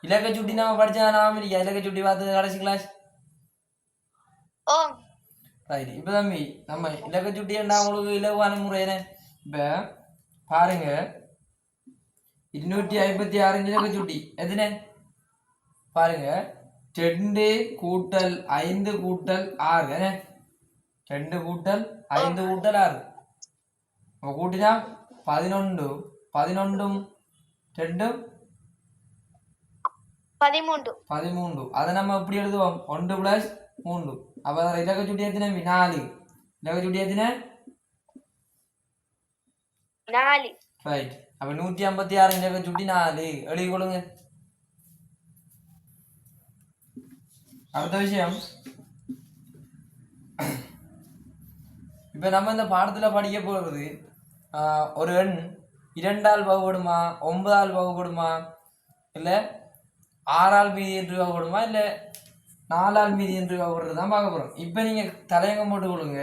இலக்க சுட்டி நம்ம படிச்சா நாம இல்லையா இலக்க சுட்டி பார்த்தது கடைசி கிளாஸ். ரைட். இப்போ தம்பி நம்ம இலக்க சுட்டி என்ன உங்களுக்கு இலவான முறையின இப்போ பாருங்க 256 இலக்க சுட்டி எதுனே பாருங்க 2 கூட்டல் 5 கூட்டல் 6 என்ன 2 கூட்டல் 5 கூட்டல் 6 அப்போ கூட்டினா 11 11 2 13. அதை நம்ம எப்படி எழுதுவோம் 1 + 3. அப்ப இலக்க சுட்டி எத்தனை 4 இலக்க சுட்டி எத்தனை 4. ரைட். அப்ப 156 இலக்க சுட்டி 4 எழுதி கொடுங்க. அடுத்த விஷயம் இப்ப நம்ம இந்த பாடத்துல படிக்க போறது ஒரு எண் 2ஆல் வகுப்படுமா 9ஆல் வகுப்படுமா இல்ல 6ஆல் மீதி என்று வகுப்படுமா இல்ல 4ஆல் மீதி என்று வகுப்படுறது தான் பார்க்க போறோம். இப்ப நீங்க தலையங்கம் போட்டு கொடுங்க.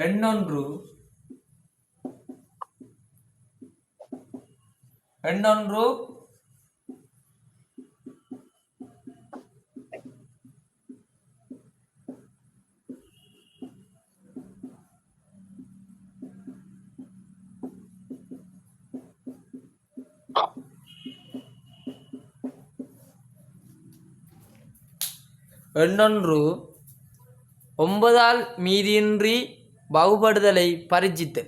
எண்ணொன்று எண்ணொன்று எண்ணொன்று 9ஆல் மீதியின்றி வகுபடுதலை பரிச்சித்து.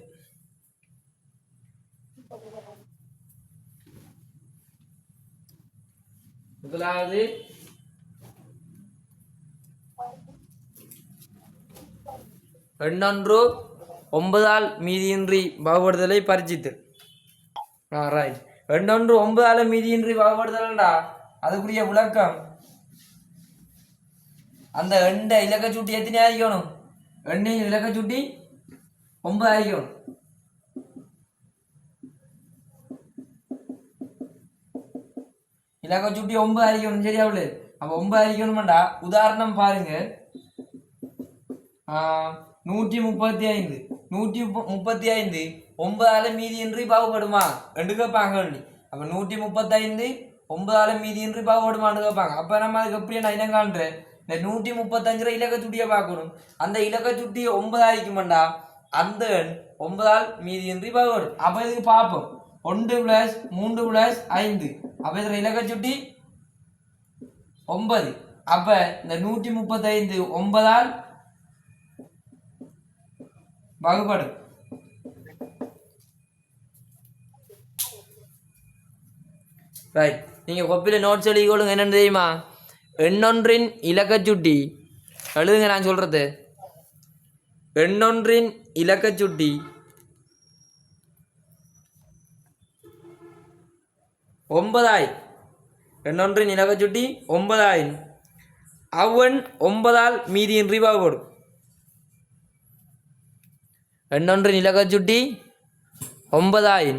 முதலாவது எண்ணொன்று 9ஆல் மீதியின்றி வகுபடுதலை பரிச்சித்து. ரைட். எண்ணொன்று 9ஆல் மீதியின்றி வகுபடுதல்டா அதுக்குரிய விளக்கம் அந்த எண்ட இலக்க சுட்டி எத்தனை ஆகிக்கணும் எண்ணின் இலக்க சுட்டி 9 ஆகிக்கணும். இலக்க சுட்டி 9 ஆகிக்கணும். சரியா உள்ள அப்ப 9 ஆகிக்கணும்டா உதாரணம் பாருங்க 135 135 9ஆல் மீதியின்றி பாகுபடுமா ரெண்டு கேட்பாங்க. அப்ப 135 9ஆல் மீதியின்றி பாகுபடுமான்னு கேட்பாங்க. அப்ப நம்ம அதுக்கு எப்படி நான் இனம் காண்றேன் இந்த 135 இலக்க சுட்டியை பார்க்கணும். அந்த இலக்க சுட்டி 9 ஆகிக்குமாண்டா அந்த எண் 9ஆல் மீதியின்றி பாகுபடும். அப்ப இதுக்கு பார்ப்போம் 1 + 3 + 5 அப்ப இதுல இலக்க சுட்டி 9. அப்ப இந்த 135 9ஆல் வகுபடும். ரைட். நீங்க கொப்பில நோட்ஸ் எழுதி கொள்ளுங்க. என்னன்னு தெரியுமா எண்ணொன்றின் இலக்க சுட்டி எழுதுங்க. நான் சொல்றது எண்ணொன்றின் இலக்க சுட்டி 9 எண்ணொன்றின் இலக்க சுட்டி 9 அவன் 9ஆல் மீதியின்றி வகுபடும். எண்ணொன்றின் இலக்க சுட்டி 9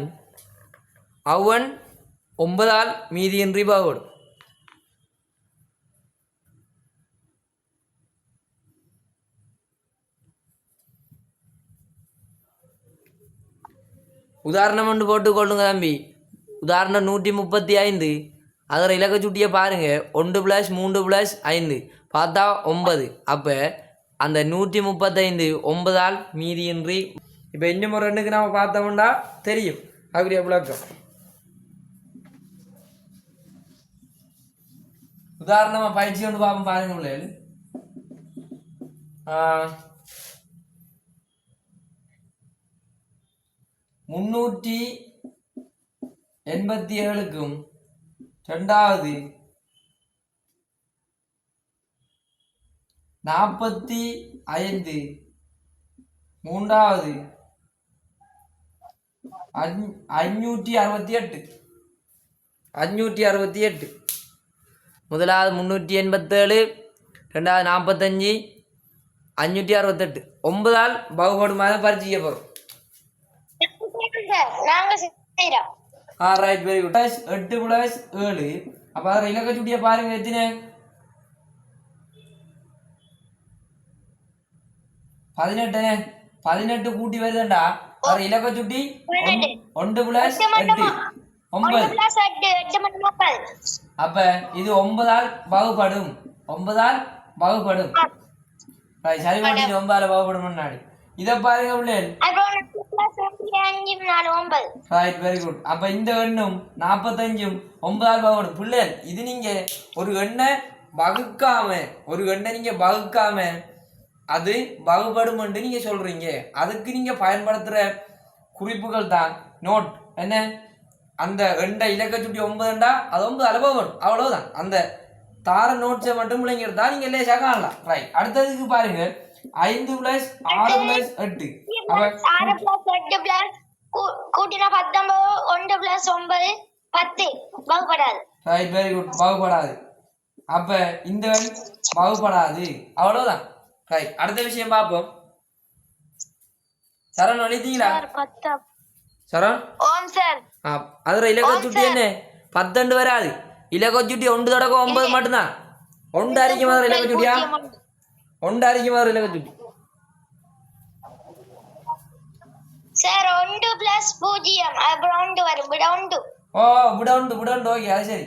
அவன் 9ஆல் மீதியின்றி வகுபடும். உதாரணம் ஒன்று போட்டுக்கொள்ளுங்க தம்பி. உதாரணம் 135 அதில் இலக்க சுட்டியை பாருங்க 1 + 3 + 5 பார்த்தா 9. அப்போ அந்த 135 9ஆல் மீதியின்றி. இப்போ இன்னும் ஒரு ரெண்டுக்கு நம்ம பார்த்தோம்னா தெரியும் அப்படியே விளக்கம். உதாரணமா பயிற்சி ஒன்று பார்ப்போம் பாருங்க பிள்ளைகள். 387க்கும் ரெண்டாவது 45 மூன்றாவது 568 முதலாவது 387 ரெண்டாவது 45 568 9ஆல் பாகுபடுமாக பரிச்சிக்க போறோம். Right very good. 8 + 7 அப்ப அதில் இலக்க சுட்டியை பாருங்க எத்தனை 18 கூட்டி வருதுண்டா அதில் இலக்க சுட்டி 1 + 8 9 அப்ப இது 9ஆல் வகுப்படும் 9ஆல் வகுப்படும் சரி பண்ணிட்டு 9ஆல வகுப்படும் முன்னாடி இத பாருங்க பிள்ளைகள் ரைட் வெரி குட் அப்ப இந்த எண்ணும் 45ம் 9ஆல் வகுப்படும் பிள்ளைகள் இது நீங்க ஒரு எண்ணை நீங்க வகுக்காம அது வகுப்படும் என்று நீங்க சொல்றீங்க அதுக்கு நீங்க பயன்படுத்துற குறிப்புகள் தான் நோட் என்ன அந்த எண்ட இலக்க சுட்டி 9ண்டா அது 9 வரும் அவ்வளவுதான் அந்த தார நோட்ஸை மட்டும் விளங்கிருந்தா நீங்க லேசா காணலாம் ரைட் அடுத்ததுக்கு பாருங்க 5 + 6 + 8 ரைட் வெரி குட் வகுப்படாது அப்ப இந்த எண் வகுப்படாது அவ்வளவுதான் ரைட் அடுத்த விஷயம் பார்ப்போம் சரண் எழுதிங்களா சரண் அதுல இலக்க சுட்டி என்ன 10 வராது இலக்க சுட்டி 1 தொடக்கம் 9 மட்டும்தான் 1 அரிக்கும் மாதிரி இலக்க சுட்டியா 1 அரிக்கும் மாதிரி இலக்க சுட்டி விட ஓகே அது சரி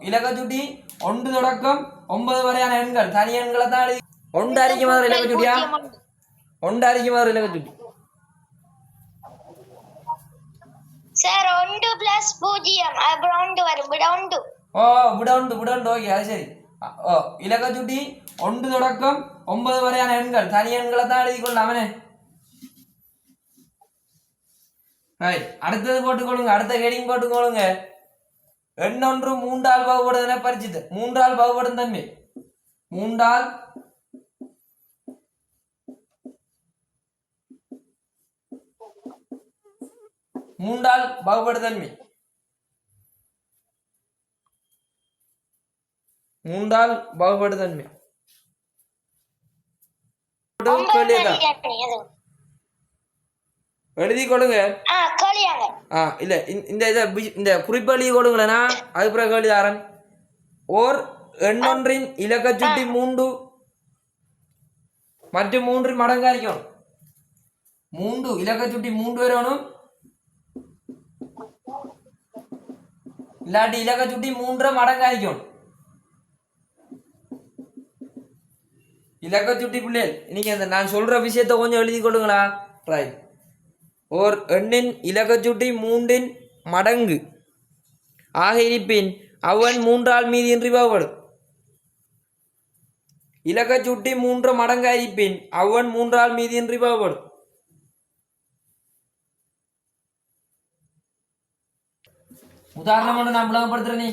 இலக்க சுட்டி 1 தொடக்கம் 9 வரையான எண்கள் தனி எண்களை தான் எழுதி 1 அரிக்கும் மாதிரி இலக்க சுட்டியா 1 அரிக்கும் மாதிரி இலக்க சுட்டி விட ஓகே அது சரி இலக்க சுட்டி 1 தொடக்கம் 9 வரையான எண்கள் தனி எண்களை தான் எழுதி கொள்ளலாமே அடுத்தது போட்டுக்கொள்ளுங்க அடுத்த ஹெடிங் போட்டுக்கொள்ளுங்க எண் ஒன்று 3ஆல் வகுப்படுவதென பரிச்சித்து 3ஆல் வகுப்படும் தன்மை 3ஆல் வகுப்படுதன்மை 3ஆல் வகுப்படுதன்மை எழுதி கொடுங்க இல்ல இந்த குறிப்பு எழுதி கொடுங்களா அது பிறகு எழுதாரன் ஓர் எண்ணொன்றின் இலக்க சுட்டி 3 மற்றும் 3 மடங்கு அரிக்கணும் 3 இலக்க சுட்டி 3 வரணும் இல்லாட்டி இலக்க சுட்டி 3 மடங்கு அரிக்கணும் இலக்க சுட்டி பிள்ளைகள் நீங்க நான் சொல்ற விஷயத்த கொஞ்சம் எழுதி கொடுங்களா ரைட் ஓர் எண்ணின் இலக்க சுட்டி 3 மடங்கு ஆக இருப்பின் அவன் 3ஆல் மீதியின்றி வகுப்படும் இலக்க சுட்டி 3 மடங்கு இருப்பின் அவன் 3ஆல் மீதியின்றி வகுப்படும் உதாரணம் ஒன்று நான் விளங்கப்படுத்துறேன்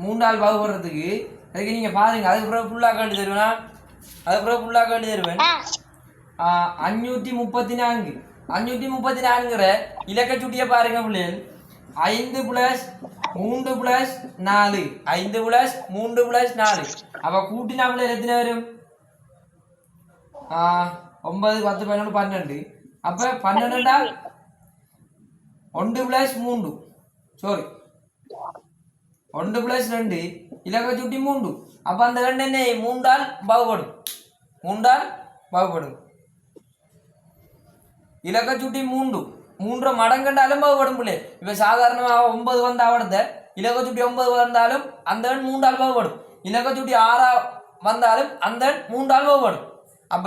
3ஆல் வகுப்படுறதுக்கு அதுக்கு நீங்க பாருங்க அதுக்கு பிறகு ஃபுல்லா கேட்டு தருவேனா அதுக்கு பிறகு ஃபுல்லா கேட்டு தருவேன் 534 இலக்க சுட்டியை பாருங்க பிள்ளைகள் 5 + 3 + 4 5 + 3 + 4 அப்ப கூட்டினா பிள்ளைகள் எத்தனை வரும் 9 10 11 12 அப்ப 12டா 1 + 3 சாரி 1 + 2 இலக்க சுட்டி 3 அப்ப அந்த எண் என்ன 3ஆல் வகுப்படும் 3ஆல் வகுப்படும் இலக்க சுட்டி 3 மடங்குண்டாலும் வகுப்படும் பிள்ளை இப்ப சாதாரணமாக 9 வந்தா அவடத்த இலக்க சுட்டி 9 வந்தாலும் அந்த எண் 3ஆல் வகுப்படும் இலக்க சுட்டி 6 வந்தாலும் அந்த எண் 3ஆல் வகுப்படும் அப்ப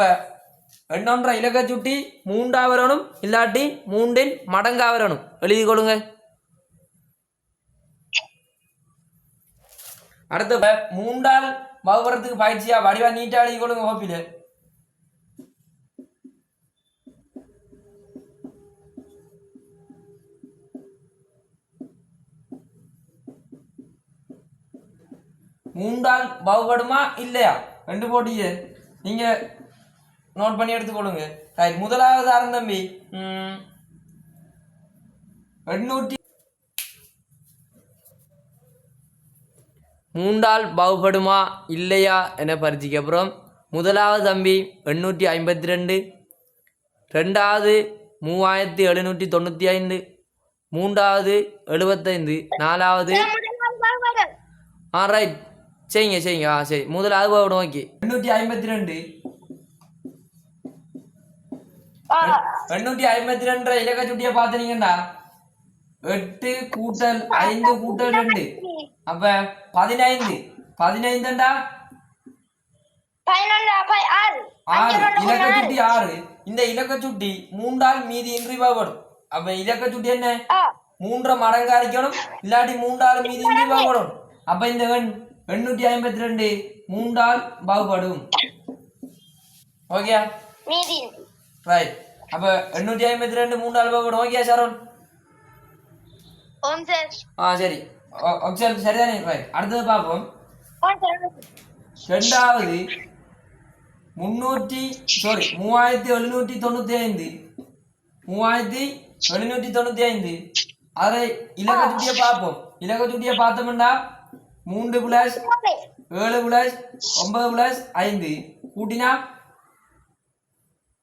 எண்ணொன்ற இலக்க சுட்டி 3ஆ வரணும் இல்லாட்டி 3 மடங்கா வரணும் எழுதி கொள்ளுங்க அடுத்து 3ஆல் வகுப்புறதுக்கு பயிற்சியா வடிவா நீட்டா எழுதி கொள்ளுங்க கோப்பில 3ஆல் வகுப்படுமா இல்லையா ரெண்டு போட்டிய நீங்க நோட் பண்ணி எடுத்துக்கொள்ளுங்க ரைட் முதலாவது ஆரம்பி 3ஆல் வகுப்படுமா இல்லையா என பரிட்சைக்கு அப்புறம் முதலாவது தம்பி 852 ரெண்டாவது 3795 மூன்றாவது 75 நாலாவது ரைட் செய்யுங்க சரி முதலாவது வகுப்படும் ஓகே 852 852 இலக்க சுட்டிய பாத்துனீங்கடா 8 கூட்டல் 5 கூட்டல் 2 அப்ப 15 15டா 6 இலக்க சுட்டி 6 இந்த இலக்க சுட்டி 3 ஆல் மீதி இன்றி வரும் அப்ப இலக்க சுட்டி என்ன 3 மடங்கா இருக்கணும் இல்லாட்டி 3 ஆல் மீதி இன்றி வரும் அப்ப இந்த எண் 852 3 ஆல் வகுப்படும் ஓகே மீதி ரைட் அப்ப 852 3 ஆல் வகுப்படும் ஓகே சரவன் ஓம் சார் சரி ஓகே சரிதானே ரைட் அடுத்து பாப்போம் இரண்டாவது 3795 அதை இலக்க சுட்டிய பார்ப்போம் இலக்க சுட்டிய பார்த்தோம்னா 3 பிளஸ் 7 பிளஸ் 9 பிளஸ் 5 கூட்டினா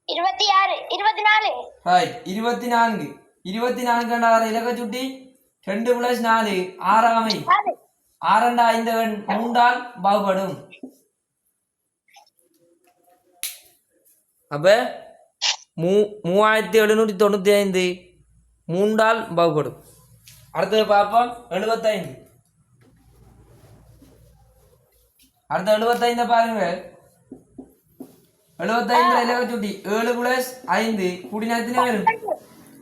24 ரைட் 24 24 இலக்க சுட்டி 2 பிளஸ் 4 6 6 5 3 ஆல் வகுப்படும் அப்ப 3795 3 ஆல் வகுப்படும் அடுத்தது பார்ப்போம் 75 அடுத்த 75 பாருங்க 75 இலக்க சுட்டி 7 பிளஸ் 5 கூட்டினா எத்தனை வரும்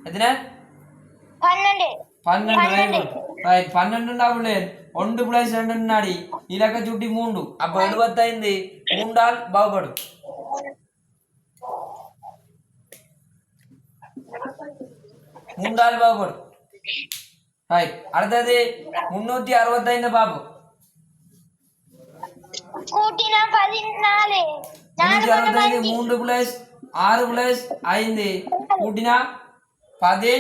எத்தனை 12 ரைட் 12 1 பிளஸ் 2 நாடி இலக்க சுட்டி 3 அப்ப 75 3 ஆல் வகுப்படும் மூன்றால் வகுப்படும் ரைட் அடுத்தது 365 பார்ப்போம் 365 3 பிளஸ் 6 பிளஸ் 5 கூட்டினா 14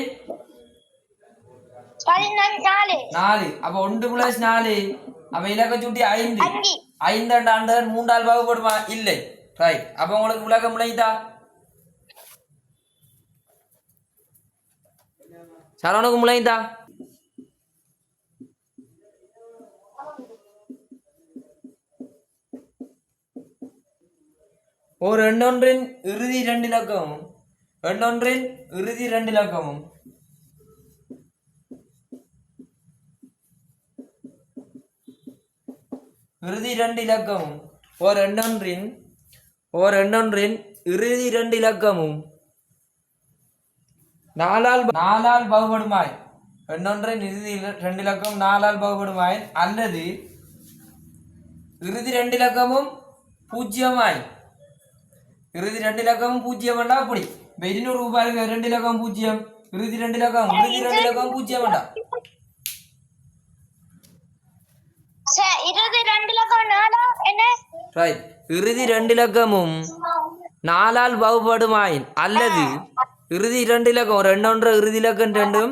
அப்ப 1 பிளஸ் 4 அப்ப இலக்க சுட்டி 5 5 3 ஆல் வகுப்படுமா இல்லை ரைட் அப்ப உங்களுக்கு விளக்கம் விளங்கிட்டா சரவணுக்கு முளைந்தா ஒரு எண்ணொன்றின் இறுதி 2 இலக்கமும் எண்ணொன்றின் இறுதி 2 இலக்கமும் இறுதி 2 இலக்கமும் ஒரு எண்ணொன்றின் இறுதி 2 இலக்கமும் 4 ஆல் வகுப்படுமாய் எண்ணொன்றின் இறுதி 2 இலக்கம் 4 ஆல் வகுப்படுமாய் அல்லது இறுதி 2 இலக்கமும் பூஜ்ஜியமாய் இறுதி 2 இலக்கமும் பூஜ்ஜியம் வேண்டா அப்படி 200 ரூபாய்க்கு 2 இலக்கம் பூஜ்ஜியம் இறுதி 2 இலக்கம் பூஜ்ஜியம் வேண்டா ரைட் இறுதி 2 இலக்கமும் 4 ஆல் வகுப்படுமாயின் அல்லது இறுதி 2 இலக்கம் ரெண்டொன்று இறுதி இலக்கம் 2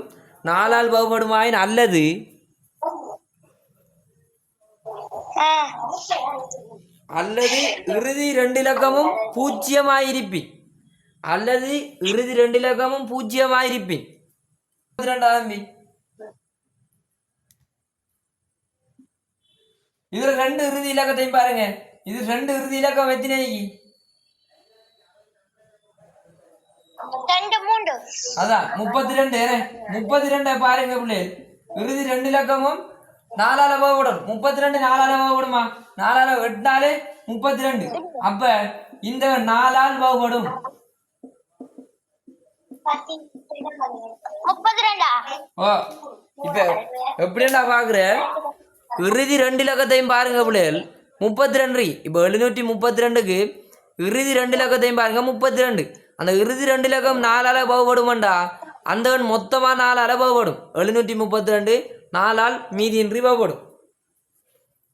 4 ஆல் வகுப்படுமாயின் அல்லது இறுதி 2 இலக்கமும் பூஜ்ஜியமாயிருப்பின் அல்லது இறுதி 2 இலக்கமும் பூஜ்ஜியமாயிருப்பின் இதுல 2 இறுதி இலக்கத்தையும் பாருங்க இது 2 இறுதி இலக்கம் எத்தனைக்கு அதான் 32 பாருங்க பிள்ளைகள் இறுதி 2 இலக்கமும் 4 ஆல் வகுப்படும் 32 4 ஆல் வகுப்படுமா 4 ஆல் 8 32 அப்ப இந்த 4 ஆல் வகுப்படும் 32 இப்ப எப்படின்னா பாக்குற இறுதி 2 இலக்கத்தையும் பாருங்க பிள்ளைகள் 32 இப்ப 732க்கு இறுதி 2 இலக்கத்தையும் பாருங்க 32 அந்த இறுதி 2 இலக்கம் 4 ஆல் வகுப்படுமாண்டா அந்த மொத்தமா 4 ஆல் வகுப்படும் 732 4 ஆல் மீதியின்றி வகுப்படும்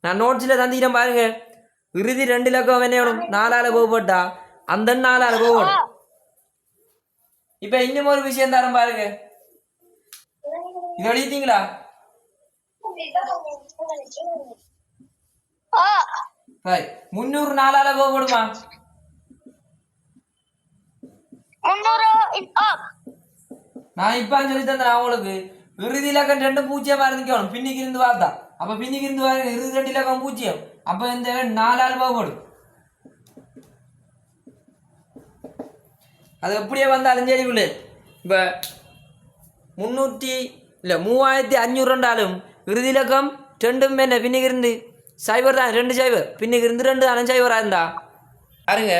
நான் நோட்ஸ்ல தந்திக்கிறேன் பாருங்க இறுதி 2 இலக்கம் என்ன வேணும் 4 ஆல் வகுப்பட்டா அந்த 4 ஆல் வகுப்படும் இப்ப இன்னும் ஒரு விஷயம் தரம் பாருங்க இது எழுதிட்டீங்களா 300 4 ஆல் வகுப்படுமா நான் இப்ப சொல்லி தந்தேன் உங்களுக்கு இறுதி இலக்கம் 2 பூஜ்ஜியமா இருந்துக்கணும் பின்னிக்கு இருந்து பார்த்தா அப்ப பின்னிக்கு இருந்து பாருங்க இறுதி 2 இலக்கம் பூஜ்ஜியம் அப்ப இந்த 4 ஆல் வகுப்படும் அது எப்படியே வந்தாலும் சரி பிள்ளை. இப்போ 3500 இறுதி இலக்கம் ரெண்டும் என்ன பின்னுக்கு இருந்து சைபர் தான், 2 சைபர் பின்னுக்கு இருந்து 2 தானே சைபராக இருந்தா பாருங்க.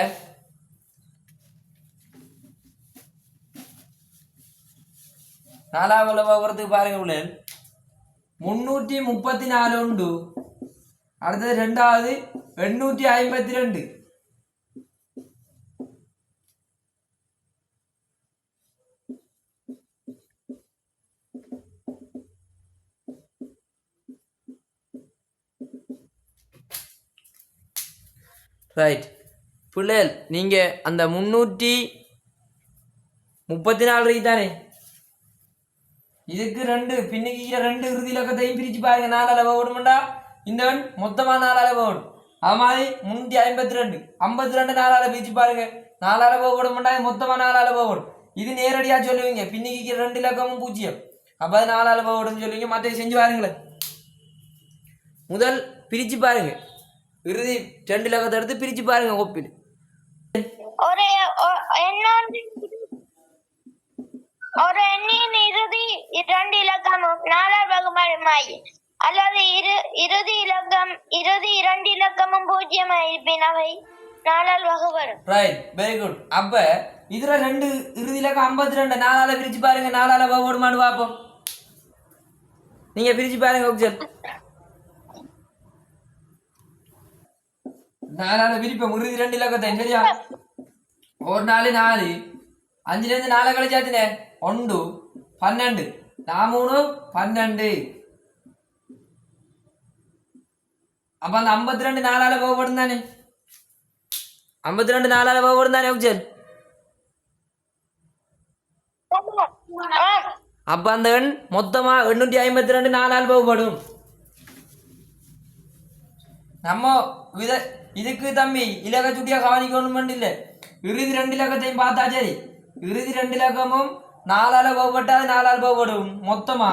நாலாவது போகிறதுக்கு பாருங்க பிள்ளை. 334 உண்டு. அடுத்தது ரெண்டாவது 852. ரைட் பிள்ளைகள், நீங்கள் அந்த 334 தானே, இதுக்கு 2 பின்னுக்கு 2 இறுதி இலக்கத்தையும் பிரித்து பாருங்க. 4 அளவு ஓடுமெண்டா இந்த மொத்தமாக 4 அளவு ஓடும். அது மாதிரி 352 52 4 அளவு பிரித்து பாருங்க. 4 அளவு ஓடுமெண்டா மொத்தமாக 4 அளவு ஓடும். இது நேரடியாக சொல்லுவீங்க, பின்னுக்கு 2 இலக்கமும் 0, அப்போ அது 4 அளவு ஓடுன்னு சொல்லுவீங்க. மற்ற செஞ்சு பாருங்களேன். முதல் பிரித்து பாருங்க, இறுதி 2 இலக்கத்தை எடுத்து பிரித்து பாருங்க கோப்பில். ஒரு எண்ணின் இறுதி 2 இலக்கமும் 4 வகுமாய் அல்லது இறுதி 2 இலக்கமும் 0 இருப்பின் அவை 4 வகுப்படும். Right, very good. அப்ப இதுல 2 இறுதி இலக்கம் 52 4ஆல பிரிச்சு பாருங்க. 4ஆல வகுப்படுமான்னு பார்ப்போம். நீங்க பிரிச்சு பாருங்க ஒப்ஜெக்ட். 4ஆல பிரிப்போம் இறுதி 2 இலக்கத்தை. சரியா? ஒரு 4 4 5ல இருந்து 4 கழிச்சாத்தினே 1 12 3 12. அப்ப அந்த 52 4ஆல வகுப்படும் தானே, 52 4ஆல வகுப்படும் தானே ஒப்ஜெக்ட். அப்ப அந்த எண் மொத்தமா 852 4ஆல் வகுப்படும். நம்ம இதுக்கு தம்பி இலக்க சுட்டியா கவனிக்கணும் இல்லை, இறுதி 2 இலக்கத்தையும் பார்த்தா சரி. இறுதி 2 இலக்கமும் 4ஆல வகுப்பட்டாது 4ஆல் வகுப்படும் மொத்தமா.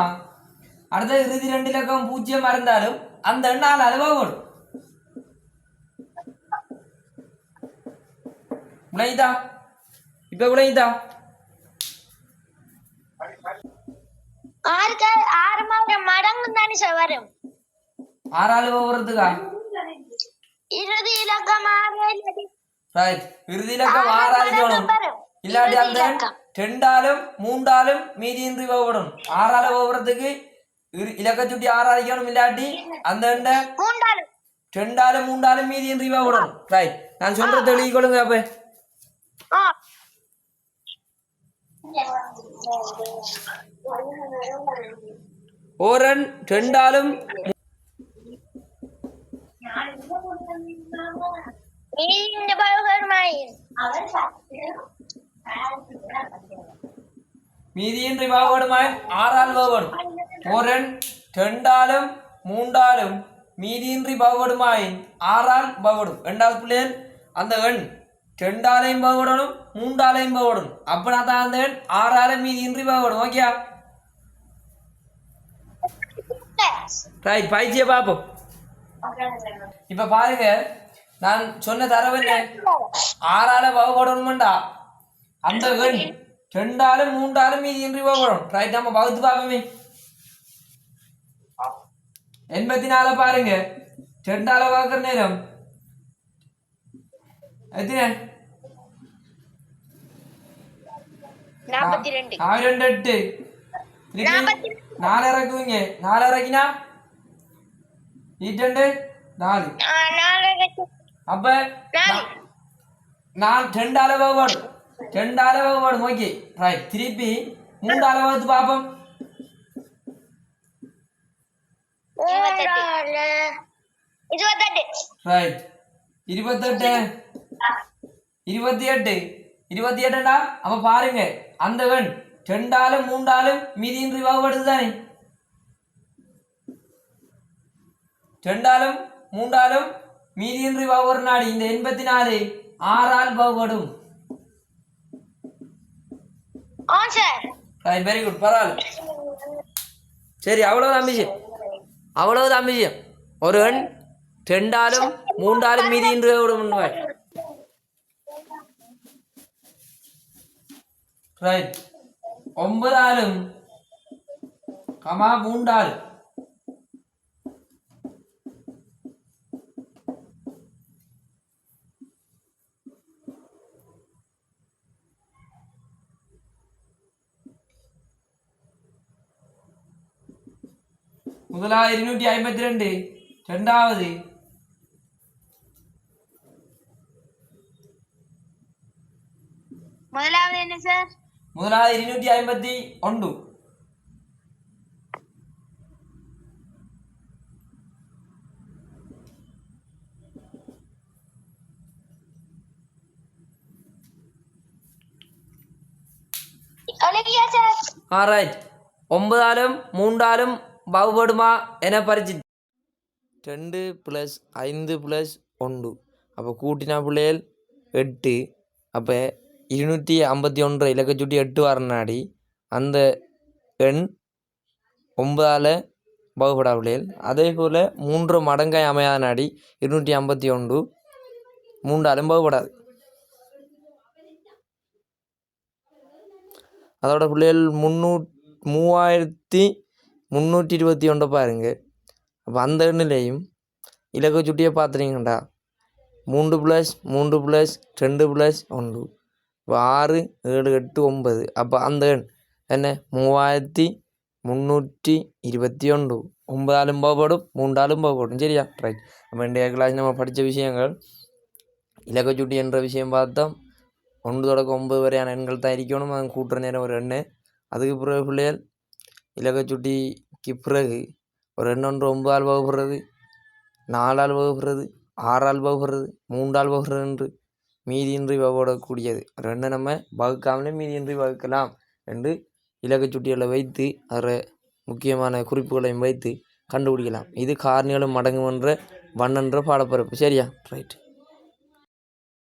அடுத்த இறுதி 2 இலக்கம் 0 இருந்தாலும் அந்த எண் 4ஆல வகுப்படும். விளையுதா? இப்ப விளையுதா? 6 மடங்கு தானே சார் வரும். 6ஆல வகுப்பறதுக்கா? இறுதி இலக்கம் 6. ரைட், இறுதி இலக்கம் 6 ஆகிக்கணும். இல்லாட்டி அந்த 2ஆலும் 3ஆலும் மீதியின்றி வகுப்படும். 6ஆல வகுப்பறதுக்கு இலக்க சுட்டி 6 ஆகிக்கணும். இல்லாட்டி அந்த 2ஆலும் 3ஆலும் மீதியின்றி வகுப்படும். ரைட், நான் சொல்றது எழுதி கொடுங்க. அப்ப ஓரன் 2ஆலும் மீதியின்றி வகுப்படுமாய் 6ஆல் வகுப்படும். ஓரன் 2ஆலும் 3ஆலும் மீதியின்றி வகுப்படுமாய் 6ஆல் வகுப்படும். 2வது பிள்ளைகள் அந்த எண் 2ஆலையும் வகுப்படணும் 3ஆலையும் வகுப்படணும். அப்படின்னா தான் அந்த எண் 6ஆல மீதியின்றி வகுப்படும். ஓகே ரைட், பயிற்சியை பார்ப்போம். இப்ப பாருங்க, நான் சொன்ன தரவு என்ன, 6ஆல வகுப்படணும்டா அந்த எண் 2ஆலும் 3ஆலும் மீதியின்றி வகுப்படும். ரைட், நம்ம வகுத்து பார்ப்போமே. 84 பாருங்க, 2ஆல வகுக்கிற நேரம் எத்தனை? 42. 8 4 இறக்குவீங்க. 4 இறக்கினா 2 4. அப்ப 2ஆல வகுப்படும். 2ஆல வகுப்படும். ஓகே ரைட், திருப்பி 3ஆல வகுத்து பார்ப்போம். 28. ரைட், 28 28. அப்ப பாருங்க, அந்த எண் 2ஆலும் 3ஆலும் மீதியின்றி வகுப்படுது தானே. 2ஆலும் 3ஆலும் மீதியின்றி வகுப்படுற நாடி இந்த 84 6ஆல் வகுப்படும். ரைட், வெரி குட், பரவாயில்ல. சரி, அவ்வளவுதான் விஷயம். அவ்வளவுதான் விஷயம். ஒரு எண் 2ஆலும் 3ஆலும் மீதியின்றி வகுப்படும். ரைட் 9 ஆலும் கமா 3 ஆலும் முதலாவது 252 இரண்டாவது முதலாவது என்ன சார்? முதலாவது 251 ஒழுகியா சார்? ரைட் 9 ஆலும் 3 ஆலும் பாகுபடுமா என பரிச்சு 2 + 5 + 1 அப்போ கூட்டினா பிள்ளைகள் 8 அப்போ 251 இலக்க சுட்டி 8 வரனாடி அந்த எண் 9ஆல் பாகுபடா பிள்ளைகள். அதே போல் 3 மடங்காய் அமையாத நாடி 251 3ஆலும் பாகுபடாது. அதோட பிள்ளைகள் 3321 பாருங்க. அப்போ அந்த எண்ணிலையும் இலக்க சுட்டியை பார்த்துறீங்கண்டா 3 + 3 + 2 + 1 இப்போ 6 7 8 9 அப்போ அந்த எண் என்ன 3321 9ஆலும் பாகுபடும் 3ஆலும் பாகுபடும். சரியா? ரைட். அப்போ இன்றைய கிளாஸ் நம்ம படித்த விஷயங்கள் இலக்க சுட்டி என்ற விஷயம் பார்த்தோம். 1 தொடக்கம் 9 வரையான எண்கள் தான் இருக்கணும். அது கூட்டுற நேரம் ஒரு எண்ணு. அதுக்கு பிறகு பிள்ளைகள் இலக்க சுட்டிக்கு பிறகு ஒரு எண்ணு ஒன்று 9ஆல் வகுப்படுறது, 4ஆல் வகுப்படுறது, 6ஆல் வகுப்படுறது, 3ஆல் வகுப்படுறது என்று மீதியின்றி வகுப்படக்கூடியது. ஒரு எண்ணை நம்ம வகுக்காமலே மீதியின்றி வகுக்கலாம் என்று இலக்க சுட்டிகளை வைத்து அதில் முக்கியமான குறிப்புகளையும் வைத்து கண்டுபிடிக்கலாம். இது காரணிகளும் மடங்கும் என்ற வண்ணென்ற பாடப்பரப்பு. சரியா? ரைட்.